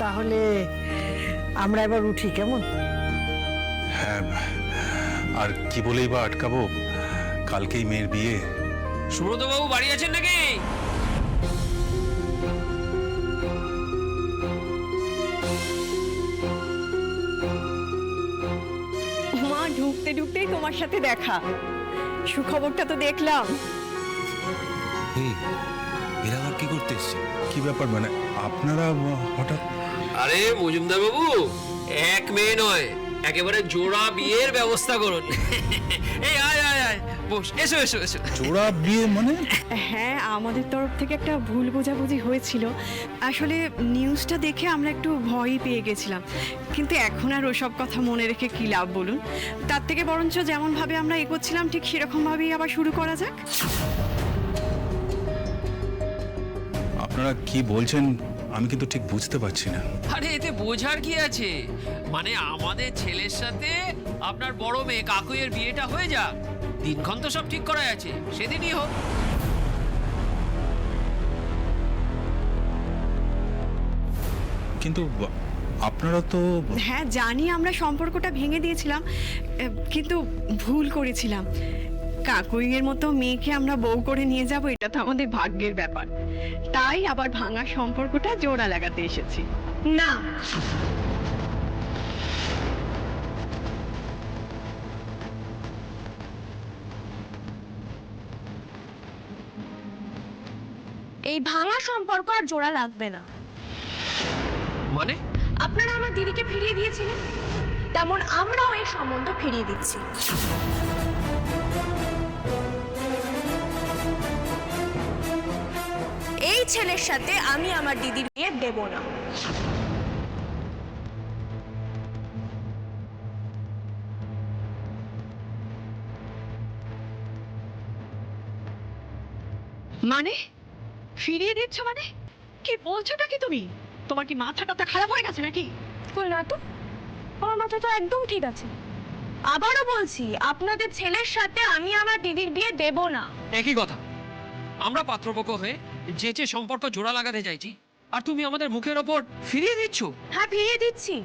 তাহলে আমরা এবার উঠি, কেমন? হ্যাঁ, আর কি বলেই বা আটকাবো, কালকেই মেয়ের বিয়ে। সুব্রত বাবু বাড়ি আছেন নাকি? মা, ঢুকতে ঢুকতেই তোমার সাথে দেখা। সুখবরটা তো দেখলাম। এরা আর কি করতে এসছে? কি ব্যাপার, মানে আপনারা হঠাৎ? আরে মজুমদার বাবু, এক মেয়ে নয়, একেবারে জোড়া বিয়ের ব্যবস্থা করুন। এই আয় আয় আয়, বস, এসো এসো এসো। জোড়া বিয়ে মানে? হ্যাঁ, আমাদের তরফ থেকে একটা ভুল বোঝাবুঝি হয়েছিল। আসলে নিউজটা দেখে আমরা একটু ভয়ই পেয়ে গেছিলাম, কিন্তু এখন আর ওসব কথা মনে রেখে কি লাভ বলুন? তার থেকে বরঞ্চ যেমন ভাবে আমরা এগোচ্ছিলাম ঠিক সেরকম ভাবেই আবার শুরু করা যাক। আপনারা কি বলছেন আমি কিন্তু ঠিক বুঝতে পারছি না। আরে এতে বোঝার কি আছে, মানে আমাদের ছেলের সাথে আপনার বড় মেয়ে কাকুইয়ের বিয়েটা হয়ে যাক, দিনক্ষণ তো সব ঠিক করা আছে, সেদিনই হোক। কিন্তু আপনারা তো... হ্যাঁ জানি, আমরা সম্পর্কটা ভেঙে দিয়েছিলাম, কিন্তু ভুল করেছিলাম। কাকুইয়ের মতো মেয়েকে আমরা বউ করে নিয়ে যাব, এটা তো আমাদের ভাগ্যের ব্যাপার। তাই আবার ভাঙা সম্পর্কটা জোড়া লাগাতে এসেছি। না, এই ভাঙা সম্পর্ক আর জোড়া লাগবে না। মানে আপনারা আমার দিদিকে ফিরিয়ে দিয়েছিলেন, তেমন আমরাও এই সম্বন্ধ ফিরিয়ে দিচ্ছি। এই ছেলের সাথে আমি আমার দিদির বিয়ে দেব না। মানে ফিরিয়ে দিচ্ছ মানে? কি বলছোটা কি তুমি? তোমার কি মাথাটা খারাপ হয়ে গেছে নাকি? কই না তো, আমার মাথা তো একদম ঠিক আছে। আবারও বলছি, আপনাদের ছেলের সাথে আমি আমার দিদির বিয়ে দেব না। একই কথা, আমরা পাত্রপক্ষ হয়ে যে সম্পর্ক জোড়া লাগাতে চাইছি, আর তুমি আমাদের মুখের ওপর ফিরিয়ে দিচ্ছ। হ্যাঁ, ফিরিয়ে দিচ্ছি।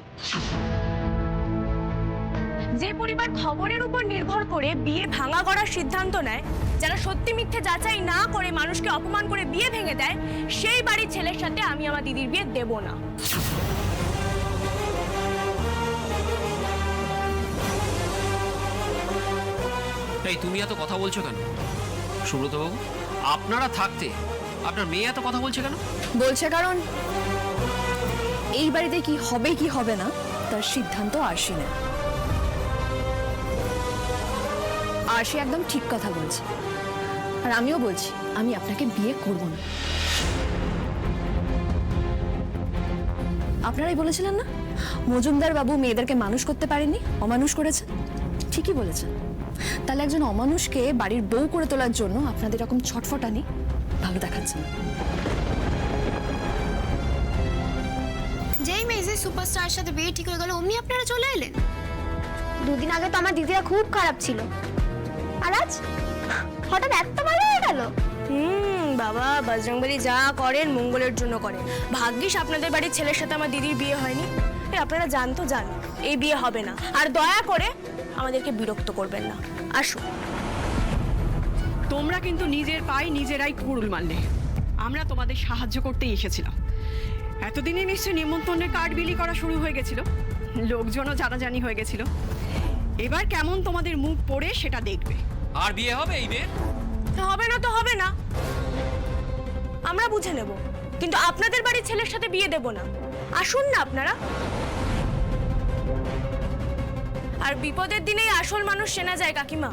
যে পরিবার খবরের উপর নির্ভর করে বিয়ে ভাঙা করার সিদ্ধান্ত নেয়, যারা সত্যি মিথ্যে যাচাই না করে মানুষকে অপমান করে বিয়ে ভেঙে দেয়, সেই বাড়ির ছেলের সাথে আমি আমার দিদির বিয়ে দেব না। এই তুমি এত কথা বলছো কেন সুব্রত বাবু? আপনারা থাকতে আপনার মেয়ে এত কথা বলছে কেন? বলছে কারণ এই বাড়িতে কি হবে কি হবে না তার সিদ্ধান্ত আরশি নেয়। আরশি একদম ঠিক কথা বলছে, আর আমিও বলছি আমি আপনাকে বিয়ে করব না। আপনারাই বলেছিলেন না মজুমদার বাবু মেয়েদেরকে মানুষ করতে পারেননি, অমানুষ করেছে। ঠিকই বলেছেন। তাহলে একজন অমানুষকে বাড়ির বউ করে তোলার জন্য আপনাদের এরকম ছটফটানি ভালো দেখাচ্ছে না। যেই মেয়ে সুপারস্টারের সাথে বিয়ে ঠিক হয়ে গেল অমনি আপনারা চলে এলেন। দুদিন আগে তো আমার দিদিরা খুব খারাপ ছিল, আর আজ হঠাৎ এত ভালো হয়ে গেল। বাবা, বজরংবলী যা করেন মঙ্গলের জন্য করেন। ভাগ্যিস আপনাদের বাড়ির ছেলের সাথে আমার দিদির বিয়ে হয়নি। আপনারা জান এই বিয়ে হবে না, আর দয়া করে আমাদেরকে বিরক্ত করবেন না। আসুন। তোমরা কিন্তু নিজের পায়ে নিজেরাই কুড়ুল মারলে। আমরা তোমাদের সাহায্য করতেই এসেছিলাম। এতদিনে নিশ্চয়ই নিমন্ত্রণের কার্ড বিলি করা শুরু হয়ে গেছিল, লোকজনও জানাজানি হয়ে গেছিল। এবার কেমন তোমাদের মুখ পড়ে সেটা দেখবে। আর বিয়ে হবে এই মেয়ের? হবে না তো হবে না, আমরা বুঝে নেব, কিন্তু আপনাদের বাড়ির ছেলের সাথে বিয়ে দেব না। আসুন না আপনারা। আর বিপদের দিনেই আসল মানুষ চেনা যায় কাকিমা,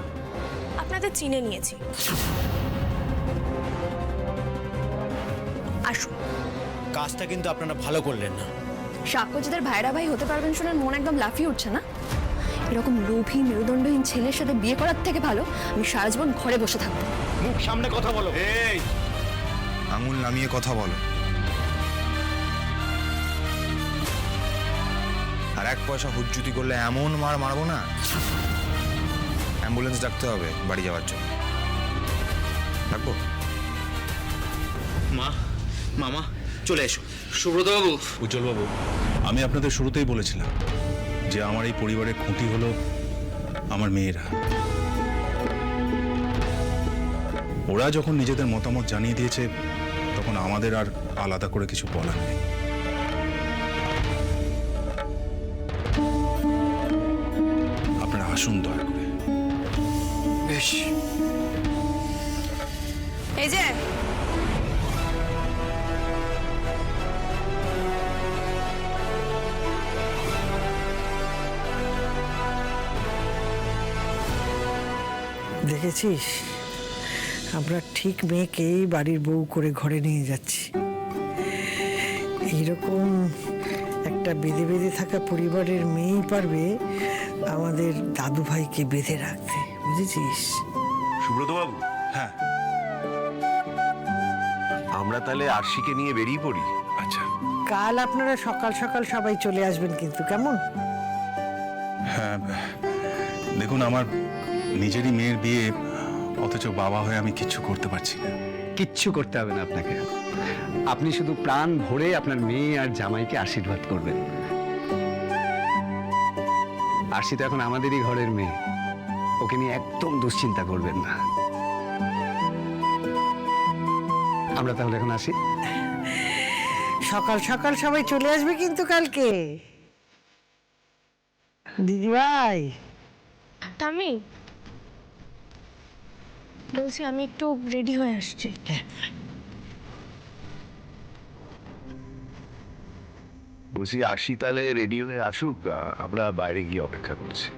আপনাদের চিনে নিয়েছি। আসুন। কাজটা কিন্তু আপনারা ভালো করলেন না। সাক্ষ্যজিদের ভাইরা ভাই হতে পারবেন শুনে মন একদম লাফিয়ে উঠছে না? এরকম লোভী মেরুদণ্ডহীন ছেলের সাথে বিয়ে করার থেকে ভালো আমি সারা জীবন ঘরে বসে থাকবো। মুখ সামনে কথা বলো। এই আঙুল নামিয়ে কথা বলো। আর এক পয়সা হুজ্জুতি করলে এমন মার মারবো না, অ্যাম্বুলেন্স ডাকতে হবে বাড়ি যাওয়ার জন্য। ডাকবো? মা, মামা, চলে এসো। সুব্রতবাবু, উজ্জ্বলবাবু, আমি আপনাদের শুরুতেই বলেছিলাম যে আমার এই পরিবারের খুঁটি হলো আমার মেয়েরা। ওরা যখন নিজেদের মতামত জানিয়ে দিয়েছে তখন আমাদের আর আলাদা করে কিছু বলার নেই। আপনারা আসুন দয়া করে। বেশ। এই যে দেখেছিস, আমরা ঠিক মেয়েকেই বাড়ির বউ করে ঘরে নিয়ে যাচ্ছি। এইরকম একটা বেঁধে বেঁধে থাকা পরিবারের মেয়েই পারবে আমাদের দাদু ভাইকে বেঁধে রাখতে, বুঝেছিস? সুব্রত বাবু, হ্যাঁ, আমরা তাহলে আরশিকে নিয়ে বেরিয়ে পড়ি। আচ্ছা। কাল আপনারা সকাল সকাল সবাই চলে আসবেন কিন্তু, কেমন? হ্যাঁ, দেখুন, আমার নিজেরই মেয়ের বিয়ে, অথচ বাবা হয়ে আমি কিচ্ছু করতে পারছি না। কিচ্ছু করতে হবে না আপনাকে। আপনি শুধু প্রাণ ভরে আপনার মেয়ে আর জামাইকে আশীর্বাদ করবেন। আরশি তো এখন আমাদেরই ঘরের মেয়ে, ওকে নিয়ে একদম দুশ্চিন্তা করবেন না। আমরা তাহলে এখন আসি। সকাল সকাল সবাই চলে আসবে কিন্তু কালকে। দিদিভাই, আমি বলছি আমি একটু রেডি হয়ে আসছি। বলছি আরশি তাহলে রেডি হয়ে আসুক, আমরা বাইরে গিয়ে অপেক্ষা করছি।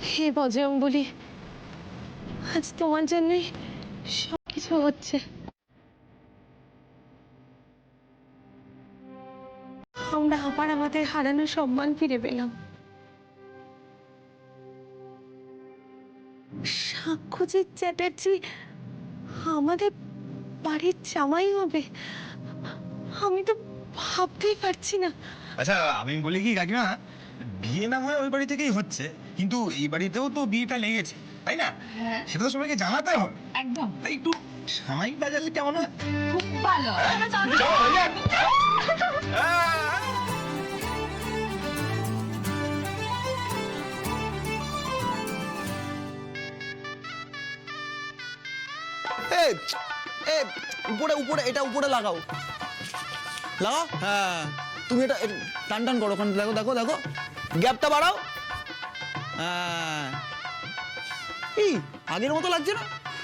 হে বজরং বলি, আজ তোমার জন্যই সব কিছু হচ্ছে। আমরা আবার আমাদের হারানো সম্মান ফিরে পেলাম। সাক্ষ্যজিৎ চ্যাটার্জি আমাদের বাড়ির জামাই হবে, আমি তো ভাবতেই পারছি না। আচ্ছা, আমি বলি কি কাকিমা, বিয়ে না হয় ওই বাড়ি থেকেই হচ্ছে, কিন্তু এই বাড়িতেও তো বিয়েটা লেগেছে, তাই না? সেটা তো সবাইকে জানাতে হবে। একদম, তাই একটু সামাই বাজালে কেমন হয়? খুব ভালো। উপরে উপরে এটা উপরে লাগাও, লাগাও। হ্যাঁ, তুমি এটা টান টান করো, ওখানে দেখো দেখো দেখো, গ্যাপটা বাড়াও। হ্যাঁ, এই আগের মতো লাগছে না?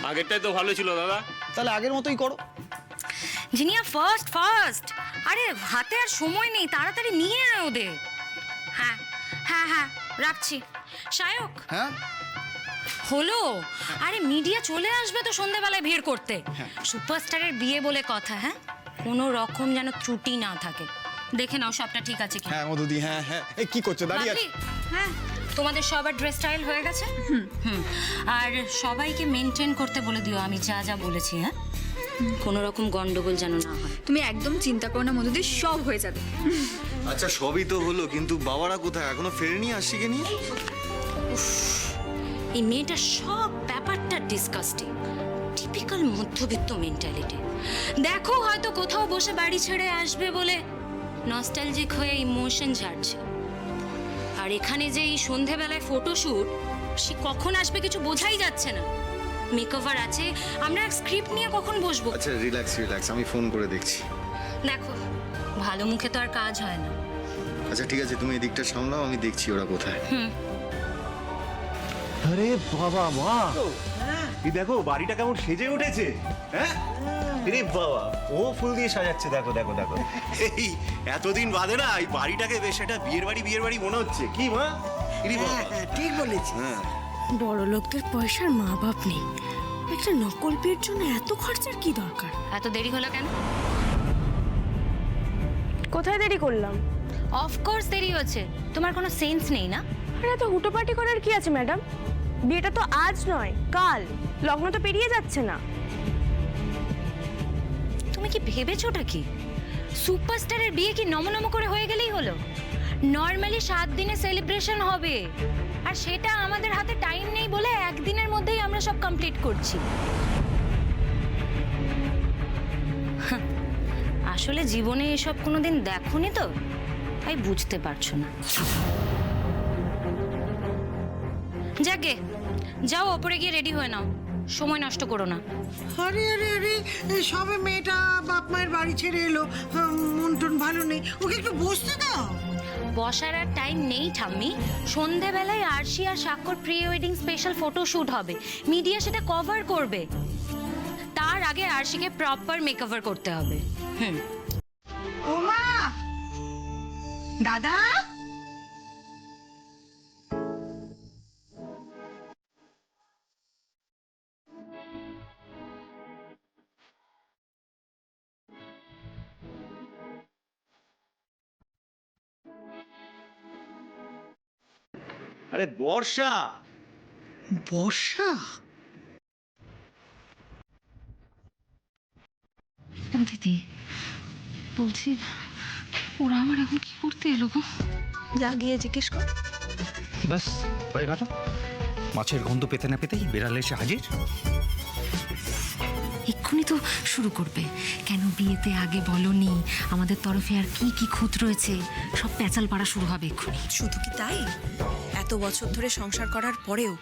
আগেরটাই তো ভালো ছিল দাদা। তাহলে আগের মতোই করো। Jinia, first first. আরে হাতে আর সময় নেই, তাড়াতাড়ি নিয়ে আয় ওদের। হ্যাঁ হ্যাঁ হ্যাঁ, রাখছি। সায়ক, হ্যাঁ, হলো? আরে মিডিয়া চলে আসবে তো সন্ধ্যাবেলায় ভিড় করতে। সুপারস্টারের বিয়ে বলে কথা, হ্যাঁ, কোনো রকম যেন ত্রুটি না থাকে। দেখে নাও সবটা ঠিক আছে কি। হ্যাঁ মধুদি, হ্যাঁ হ্যাঁ। এই কি করছো, দাঁড়িয়ে আছো? হ্যাঁ, তোমাদের সবার ড্রেস স্টাইল হয়ে গেছে? হুম। আর সবাইকে মেনটেন করতে বলে দিও আমি যা যা বলেছি, হ্যাঁ, কোনো রকম গন্ডগোল যেন না হয়। তুমি একদম চিন্তা করো না মধুদি, সব হয়ে যাবে। আচ্ছা, সবই তো হলো, কিন্তু বাবারা কোথায়? এখনো ফেরেনি আশিকে নিয়ে? এই মেয়েটার সব ব্যাপারটা ডিসকাস্টিং, টিপিক্যাল মধ্যবিত্ত মেন্টালিটি। দেখো, হয়তো কোথাও বসে বাড়ি ছেড়ে আসবে বলে নস্টালজিক হয়ে ইমোশন ঝাড়ছে। আর এখানে যে এই সন্ধেবেলায় ফটোশুট, সে কখন আসবে কিছু বোঝাই যাচ্ছে না। মেকওভার আছে, আমরা স্ক্রিপ্ট নিয়ে কখন বসবো? আচ্ছা, রিল্যাক্স রিল্যাক্স, আমি ফোন করে দেখছি। দেখো, ভালো মুখে তো আর কাজ হয় না। আচ্ছা ঠিক আছে, তুমি এদিকটা সামলাও, আমি দেখছি ওরা কোথায়। আরে বাবা, মা, এই দেখো বাড়িটা কেমন সেজে উঠেছে। হ্যাঁ, আরে বাবা, ও ফুল দিয়ে সাজাচ্ছে, দেখো দেখো দেখো। এই এতদিন বাদে না এই বাড়িটাকে বেশ একটা বিয়ের বাড়ি মনে হচ্ছে, কি মা? ঠিক বলেছি। বড় লোকদের পয়সার মা বাপ নেই, একটা নকল বিয়ের জন্য এত খরচার কি দরকার? এত দেরি হলো কেন? কোথায় দেরি করলাম? অফকোর্স দেরি হচ্ছে, তোমার কোনো সেন্স নেই না? আরে তো হুটোপাটি করার কি আছে ম্যাডাম? বিয়েটা তো আজ নয়, কাল। লগ্ন তো পেরিয়ে যাচ্ছে না। তুমি কি ভেবেছোটা কি সুপারস্টারের বিয়ে কি নমনম করে হয়ে গেলেই হলো? নর্মালি 7 দিনে সেলিব্রেশন হবে, আর সেটা আমাদের হাতে টাইম নেই বলে একদিনের মধ্যেই আমরা সব কমপ্লিট করছি। হাহ, আসলে জীবনে এসব কোনোদিন দেখোনি তো, তাই বুঝতে পারছো না। যাকে যাও, ওপরে গিয়ে রেডি হয়ে নাও, সময় নষ্ট করো না। আরে আরে আরে, সবে মেয়েটা বাপ মায়ের বাড়ি ছেড়ে এলো, মন টন ভালো নেই, ওকে একটু বসতে দাও। বসার আর টাইম নেই ঠাম্মি। সন্ধেবেলায় আরশি আর স্বাক্ষর pre wedding special photo shoot হবে, মিডিয়া সেটা কভার করবে। তার আগে আরশিকে প্রপার মেকওভার করতে হবে। ওমা, দাদা, আরে বর্ষা, বর্ষা, দিদি বলছি, ওরা আমার এখন কি করতে এলো গো? যা গিয়ে জিজ্ঞেস কর। ব্যাস হয়ে গেল। মাছের গন্ধ পেতে না পেতেই বেড়ালে এসে হাজির। এক্ষুনি তো শুরু করবে, কেন বিয়েতে আগে বলনি, আমাদের তরফে আর কি কি খুঁত রয়েছে, সব প্যাচাল পাড়া শুরু হবে এক্ষুনি। শুধু কি তাই, এত বছর ধরে সংসার করার পরেও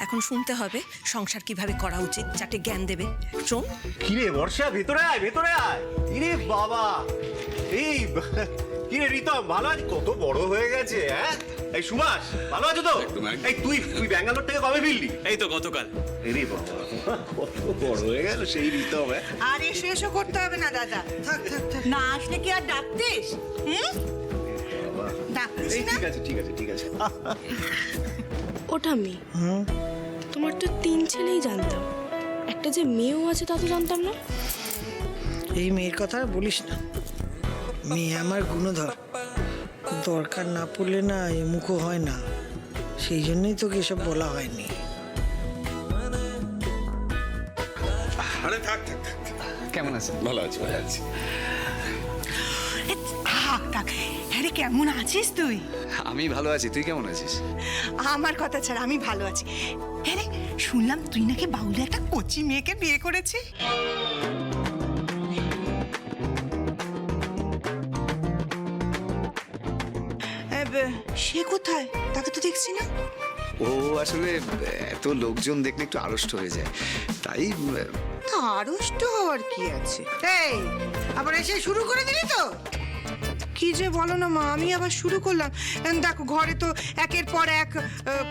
এখন শুনতে হবে সংসার কিভাবে করা উচিত, যাতে জ্ঞান দেবে। শোন, কিরে বর্ষা, ভেতরে আয়, ভেতরে আয়। কিরে বাবা, এই কিরে রিতম, ভালো আছিস? কত বড় হয়ে গেছে। হ্যাঁ, এই সুভাষ ভালো আছো তো? এই তুই তুই ব্যাঙ্গালোর থেকে কবে ফিরলি? এই তো গতকাল। রে বাবা, কত বড় হয়ে গেল সেই রিতম। আর এসো এসো করতে হবে না দাদা, থাক থাক থাক, না আসলে কি আর ডাকতিস? ডাকতিস এই না? ঠিক আছে ঠিক আছে ঠিক আছে। ওটা মেয়ে, তোমার তো 3 ছেলেই জানতাম, একটা যে মেয়েও আছে তা তো জানতাম না। এই মেয়ের কথা আর বলিস না, মেয়ে আমার গুণধর, দরকার না পড়লে না এ মুখো হয় না, সেই জন্যই তোকে এসব বলা হয়নি। আরে থাক থাক থাক, কেমন আছে? ভালো আছি ভালো আছি। আরে কেমন আছিস তুই? আমি ভালো আছি, তুই কেমন আছিস? আমার কথা ছাড়া আমি ভালো আছি। হ্যাঁ রে, শুনলাম তুই নাকি বাউলে একটা কচি মেয়েকে বিয়ে করেছিস। সে কোথায়? তাকে তো দেখছি না। ও আসলে এত লোকজন দেখলে একটু আড়ষ্ট হয়ে যায়, তাই আড়ষ্ট হওয়ার কি আছে? এই আবার এসে শুরু করে দিলি তো? কি যে বলো না মা, আমি আবার শুরু করলাম। দেখো ঘরে তো একের পর এক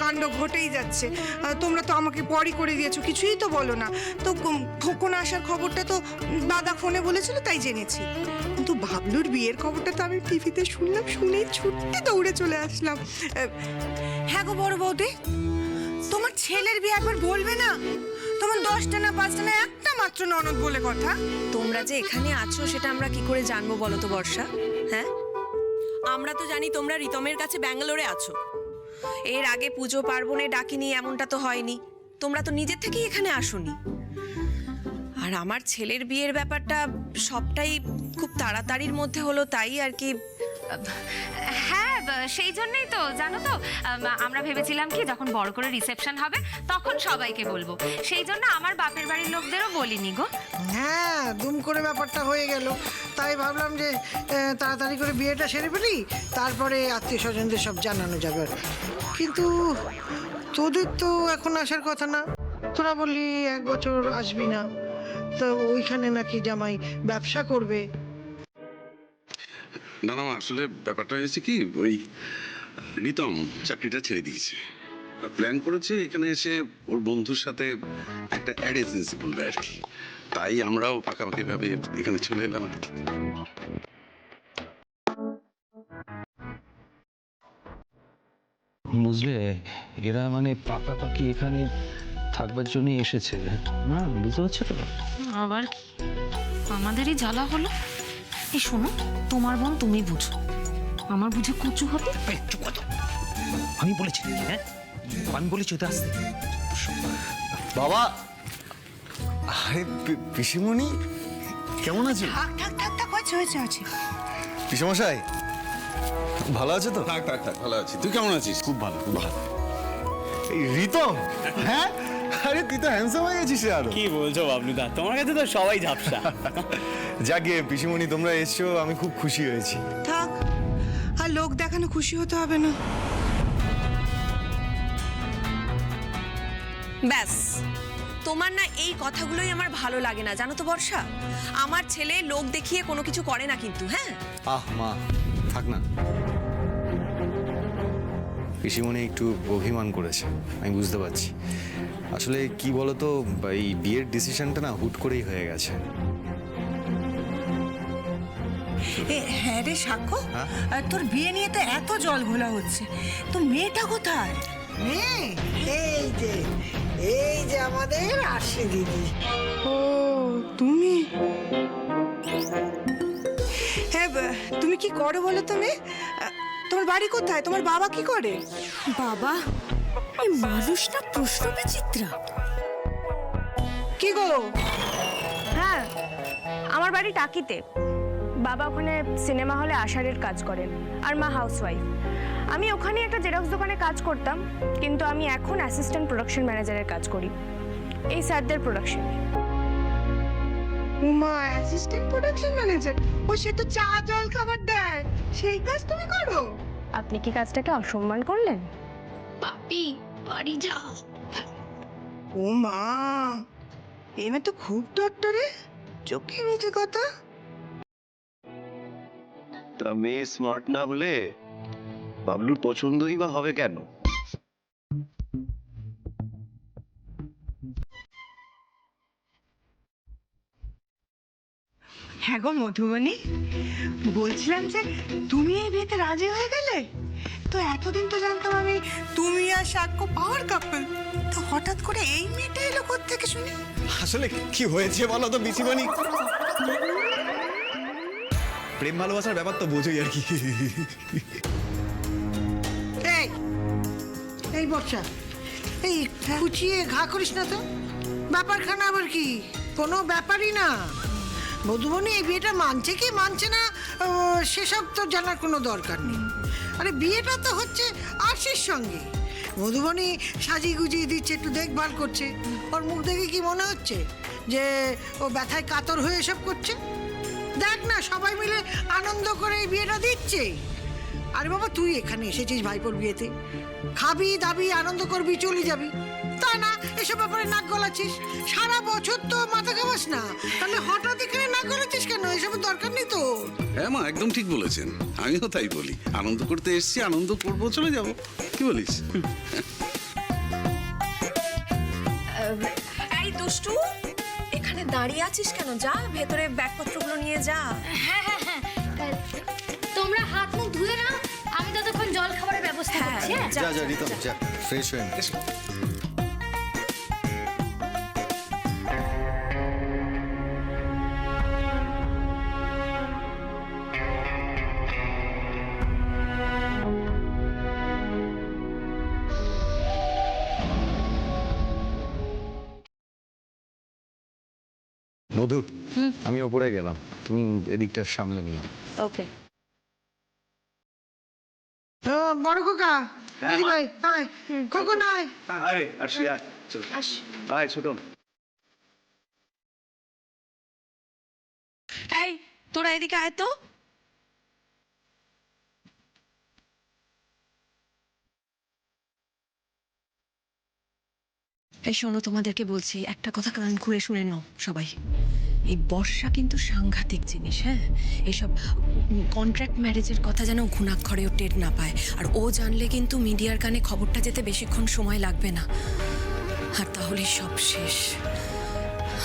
কাণ্ড ঘটেই যাচ্ছে, তোমরা তো আমাকে পরই করে দিয়েছো, কিছুই তো বলো না। তো খোকন আসার খবরটা তো দাদা ফোনে বলেছিল, তাই জেনেছি। কিন্তু বাবলুর বিয়ের খবরটা তো আমি টিভিতে শুনলাম, শুনেই ছুটতে দৌড়ে চলে আসলাম। হ্যাঁ গো বড় বৌদি, তোমার ছেলের বিয়ে একবার বলবে না? তোমার 10টা না 5টা না একটা মাত্র ননদ বলে কথা। তোমরা যে এখানে আছো সেটা আমরা কি করে জানবো বলো তো বর্ষা? হ্যাঁ, আমরা তো জানি তোমরা রিতমের কাছে ব্যাঙ্গালোরে আছো। এর আগে পুজো পার্বণে ডাকিনি এমনটা তো হয়নি, তোমরা তো নিজের থেকেই এখানে আসোনি। আর আমার ছেলের বিয়ের ব্যাপারটা সবটাই খুব তাড়াতাড়ির মধ্যে হলো, তাই আর কি। হ্যাঁ, সেই জন্যই তো জানো তো, আমরা ভেবেছিলাম কি যখন বড় করে রিসেপশন হবে তখন সবাইকে বলবো, সেই জন্য আমার বাপের বাড়ির লোকদেরও বলিনি গো। হ্যাঁ, দুম করে ব্যাপারটা হয়ে গেল, তাই ভাবলাম যে তাড়াতাড়ি করে বিয়েটা সেরে ফেলি, তারপরে আত্মীয় স্বজনদের সব জানানো যাবে। কিন্তু তোদের তো এখন আসার কথা না, তোরা বললি 1 বছর আসবি না, তো ওইখানে নাকি জামাই ব্যবসা করবে। না না, আসলে ব্যাপারটা হয়েছে কি, ওই রিতম চাকরিটা ছেড়ে দিয়েছে, প্ল্যান করেছে এখানে এসে ওর বন্ধুর সাথে একটা অ্যাড এজেন্সি খুলবে আর কি, তাই আমরাও পাকাপাকি ভাবে এখানে চলে এলাম আর কি। বুঝলে, এরা মানে পাকাপাকি এখানে থাকবার জন্য এসেছে না, বুঝতে পারছো তো? আবার আমাদেরই জ্বালা হলো। এই শোনো, তোমার বোন তুমি বুঝো, আমার বুঝে কুচু হবে। আমি বলেছি, হ্যাঁ আমি বলেছি ওটা আসতে। বাবা, আরে পিসিমণি কেমন আছো? থাক থাক থাক থাক, হয়েছে হয়েছে হয়েছে। পিসমশাই, ভালো আছে তো? থাক থাক থাক, ভালো আছি। তুই কেমন আছিস? খুব ভালো, খুব ভালো। এই রিতম, হ্যাঁ? আরে তুই তো হ্যান্ডসাম হয়ে গেছিস রে আরো। কি বলছো বাবলুদা, তোমার কাছে তো সবাই ঝাপসা। যাকে পিসিমণি তোমরা এসছো, আমি খুব খুশি হয়েছি। থাক, আর লোক দেখানো খুশি হতে হবে না। ব্যাস, তোমার না এই কথাগুলোই আমার ভালো লাগে না, জানো তো বর্ষা। আমার ছেলে লোক দেখিয়ে কোনো কিছু করে না কিন্তু, হ্যাঁ। আহ মা, থাক না। পিসিমণি একটু অভিমান করেছে, আমি বুঝতে পারছি। আসলে কি বলতো, এই বিয়ের ডিসিশনটা না হুট করেই হয়ে গেছে। হ্যাঁ রে সাক্ষ্য, তোর বিয়ে নিয়ে তো এত জল ঘোলা হচ্ছে, তো মেয়েটা কোথায়? মেয়ে এই যে আমাদের আসে দিদি। ও তুমি, হ্যাঁ তুমি কি করো বলো তো মেয়ে? তোমার বাড়ি কোথায়? তোমার বাবা কি করে? বাবা, এই মানুষটা প্রশ্ন বিচিত্রা। কি গো? হ্যাঁ, আমার বাড়ি টাকিতে। বাবা ওখানে সিনেমা হলে আষাঢ়ের কাজ করেন, আর মা হাউসওয়াইফ। আমি ওখানে একটা জেরক্স দোকানে কাজ করতাম, কিন্তু আমি এখন অ্যাসিস্ট্যান্ট প্রোডাকশন ম্যানেজারের কাজ করি এই স্যারদের প্রোডাকশনে। Uma, assistant production manager? ও সে তো চা জল খাবার দেয়, সেই কাজ তুমি করো? আপনি কি কাজটাকে অসম্মান করলেন? পাপি বাড়ি যা। ও মা, এ মেয়ে তো খুব ডক্টরে, চোখে মুখে কথা। তা মেয়ে স্মার্ট না বলে বাবলুর পছন্দই বা হবে কেন? হ্যাঁ গো মধুবনী, বলছিলাম যে তুমি এই বিয়েতে রাজি হয়ে গেলে। তো এতদিন তো জানতাম আমি তুমি আর সাক্ষ্য পাওয়ার কাপল, তো হঠাৎ করে এই মেয়েটা এলো কোত্থেকে শুনি? আসলে কি হয়েছে বলো তো পিসিমণি? প্রেম ভালোবাসার ব্যাপার তো বোঝোই আর কি। এই এই বর্ষা, এই কুচিয়ে ঘা করিস না তো। ব্যাপারখানা আবার কি? কোনো ব্যাপারই না। মধুবনী এই বিয়েটা মানছে কি মানছে না সেসব তো জানার কোনো দরকার নেই। আরে বিয়েটা তো হচ্ছে আশির সঙ্গে। মধুবনী সাজিয়ে গুজিয়ে দিচ্ছে, একটু দেখভাল করছে। ওর মুখ দেখে কি মনে হচ্ছে যে ও ব্যথায় কাতর হয়ে এসব করছে? দেখ না, সবাই মিলে আনন্দ করে এই বিয়েটা দিচ্ছে। আরে বাবা, তুই এখানে এসেছিস ভাইপোর বিয়েতে, খাবি দাবি আনন্দ করবি চলে যাবি, তা না এসব ব্যাপারে নাক গলাচ্ছিস। সারা বছর তো মাথা খাবাস না, তাহলে হঠাৎ এখানে নাক গলাচ্ছিস কেন? এসবের দরকার নেই তো। হ্যাঁ মা, একদম ঠিক বলেছেন। আমিও তাই বলি, আনন্দ করতে এসেছি, আনন্দ করবো, চলে যাব। কি বলিস? এই দুষ্টু, এখানে দাঁড়িয়ে আছিস কেন? যা ভেতরে ব্যাগপত্রগুলো নিয়ে যা। হ্যাঁ হ্যাঁ হ্যাঁ, তোমরা হাত মুখ ধুয়ে নাও, আমি ততক্ষণ জল খাবারের ব্যবস্থা করছি। হ্যাঁ, যা যা রিতম, যা ফ্রেশ হয়ে নে। মধু, আমি ওপরে গেলাম, তুমি এদিকটা সামলে নিও। ওকে। বড় খোকা, দিদি ভাই আয়, খোকন আয়। আয় আসি, আয় চল, আয় ছোট। এই তোরা এদিকে আয় তো। এই শোনো, তোমাদেরকে বলছি, একটা কথা কান খুলে শুনে নাও সবাই। এই বর্ষা কিন্তু সাংঘাতিক জিনিস। হ্যাঁ, এইসব কন্ট্রাক্ট ম্যারেজের কথা যেন ঘুণাক্ষরেও টের না পায়। আর ও জানলে কিন্তু মিডিয়ার কানে খবরটা যেতে বেশিক্ষণ সময় লাগবে না, আর তাহলে সব শেষ।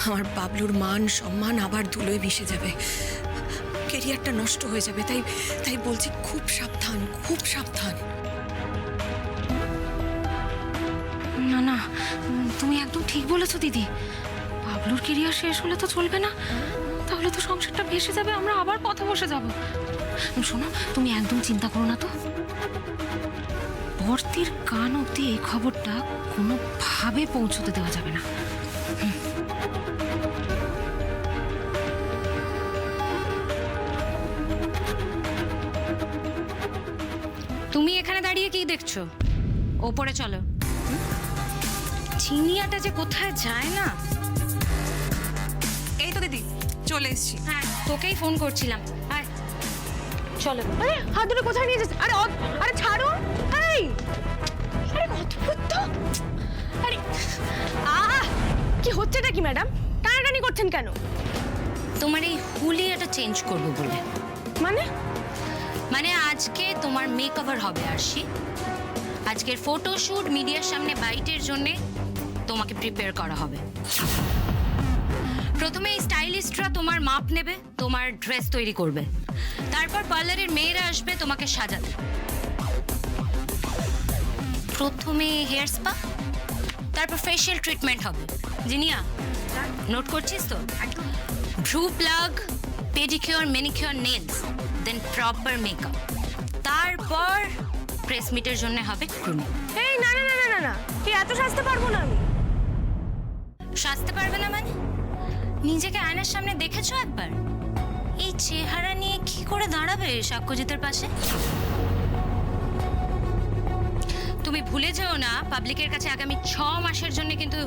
আমার বাবলুর মান সম্মান আবার ধুলোয় মিশে যাবে, কেরিয়ারটা নষ্ট হয়ে যাবে। তাই বলছি, খুব সাবধান, খুব সাবধান। না না, তুমি একদম ঠিক বলেছো দিদি। বাবলুর কেরিয়ার শেষ হলে তো চলবে না, তাহলে তো সংসারটা ভেসে যাবে, আমরা আবার পথে বসে যাব। শোনো, তুমি একদম চিন্তা করো না তো। ভর্তির কান অব্দি এই খবরটা কোনোভাবে পৌঁছতে দেওয়া যাবে না। দেখছো? ওপরে চলো। চিনিয়াটা যে কোথায় যায় না। এই তো দিদি চলে এসেছি। হ্যাঁ, তোকেই ফোন করছিলাম। আয় চলো। আরে হাত দুটো কোথায় নিয়ে যাচ্ছে? আরে আরে ছাড়ো। এই আরে অদ্ভুত তো। আরে কি হচ্ছেটা কি ম্যাডাম? টানাটানি করছেন কেন? তোমার এই হুলিয়াটা চেঞ্জ করবো বলে। মানে আজকে তোমার মেকওভার হবে আরশি। আজকের ফটোশুট মিডিয়ার সামনে বাইটের জন্য তোমাকে প্রিপেয়ার করা হবে। প্রথমে এই স্টাইলিস্টরা তোমার মাপ নেবে, তোমার ড্রেস তৈরি করবে। তারপর পার্লারের মেয়েরা আসবে তোমাকে সাজাতে। প্রথমে হেয়ার স্পা, তারপর ফেশিয়াল ট্রিটমেন্ট হবে। জিনিয়া, নোট করছিস তো? ভ্রু প্লাগ, পেডিকিওর, ম্যানিকিওর, নেলস, দেন প্রপার মেকআপ। তারপর প্রেস মিটের জন্য হবে গ্রুমিং। এই না না না না না না, কি এত সাজতে পারবো না আমি। সাজতে পারবে না মানে? নিজেকে আয়নার সামনে দেখেছো একবার? এই চেহারা নিয়ে কি করে দাঁড়াবে সাক্ষ্যজিতের পাশে? তুমি ভুলে যেও না, পাবলিকের কাছে আগামী 6 মাসের জন্য কিন্তু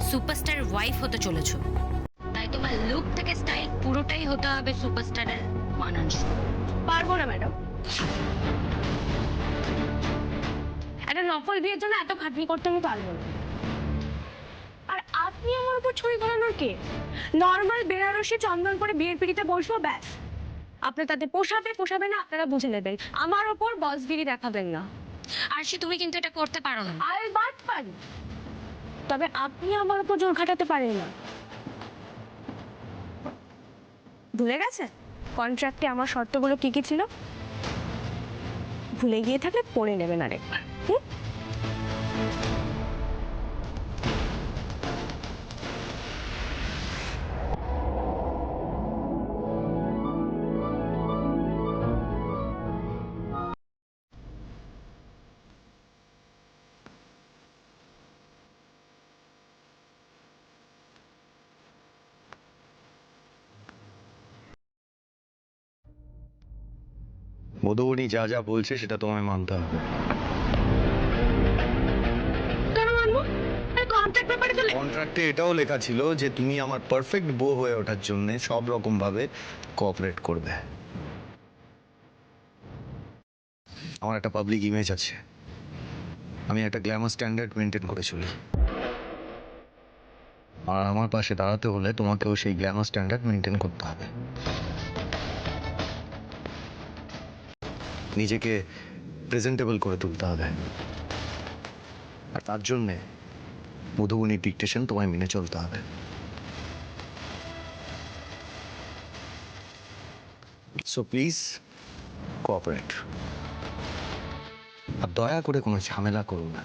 সুপারস্টার ওয়াইফ হতে চলেছো। তাই তোমার লুক থেকে স্টাইল পুরোটাই হতে হবে সুপারস্টারের মানানসই। পারবো না ম্যাডাম। একটা নকল বিয়ের জন্য এত খাটনি করতে আমি পারবো না। আর আপনি আমার উপর ছড়ি ঘোরানোর কে? নর্মাল বেনারসি চন্দন করে বিয়ের পিড়িতে বসবো, ব্যাস। আপনার তাতে পোষাবে না, আপনারা বুঝে নেবেন। আমার ওপর বসগিরি দেখাবেন না। আরশি, তুমি কিন্তু এটা করতে পারো না। আলবাত পারি, তবে আপনি আমার উপর জোর খাটাতে পারেন না। ভুলে গেছেন কন্ট্রাক্টে আমার শর্তগুলো কি কি ছিল? ভুলে গিয়ে থাকলে পড়ে নেবেন আরেকবার। মধুবনী যা যা বলছে সেটা তোমায় মানতে হবে। কন্ট্রাক্টে এটাও লেখা ছিল যে তুমি আমার পারফেক্ট বউ হয়ে ওঠার জন্য সব রকম ভাবে কোঅপারেট করবে। আমার একটা পাবলিক ইমেজ আছে, আমি একটা গ্ল্যামার স্ট্যান্ডার্ড মেনটেন করে চলি। আর আমার পাশে দাঁড়াতে হলে তোমাকেও সেই গ্ল্যামার স্ট্যান্ডার্ড মেনটেন করতে হবে। নিজেকে প্রেজেন্টেবল করে তুলতে হবে, আর তার জন্যে মধুবনীর ডিকটেশন তোমায় মেনে চলতে হবে। সো প্লিজ কোঅপারেট, আর দয়া করে কোনো ঝামেলা করো না।